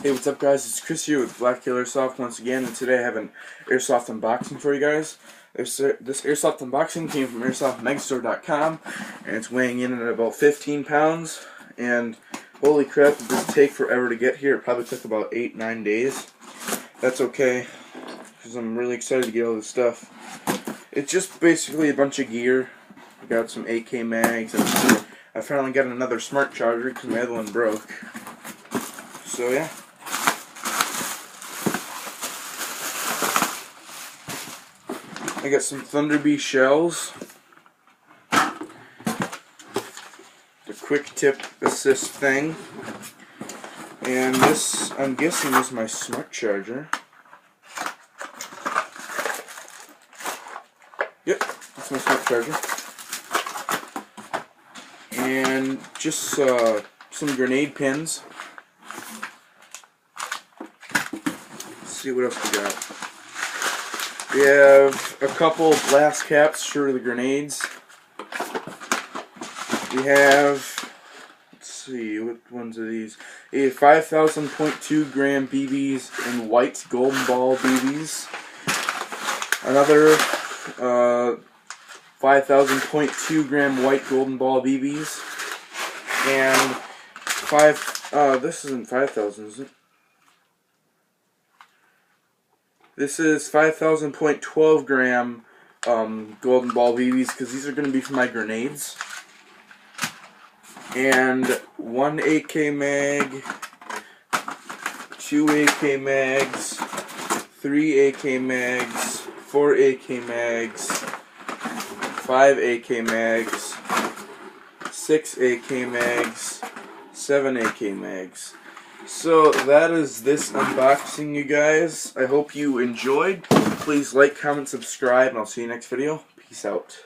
Hey, what's up guys? It's Chris here with Black Killer Airsoft once again, and today I have an Airsoft unboxing for you guys. This Airsoft unboxing came from AirsoftMegastore.com, and it's weighing in at about 15 pounds, and holy crap, it did take forever to get here. It probably took about 8-9 days. That's okay, because I'm really excited to get all this stuff. It's just basically a bunch of gear. I got some AK mags, and I finally got another smart charger because my other one broke. So yeah. I got some Thunder Bee shells, the quick tip assist thing, and this, I'm guessing, is my smart charger. Yep, that's my smart charger. And just some grenade pins. Let's see what else we got. We have a couple blast caps for the grenades. We have, let's see, what ones are these? A 5,000.2 gram BBs and white golden ball BBs. Another 5,000.2 gram white golden ball BBs. And this isn't 5,000, is it? This is 5,000.12 gram golden ball BBs, because these are going to be for my grenades. And 1 AK mag, 2 AK mags, 3 AK mags, 4 AK mags, 5 AK mags, 6 AK mags, 7 AK mags. So that is this unboxing, you guys. I hope you enjoyed. Please like, comment, subscribe, and I'll see you next video. Peace out.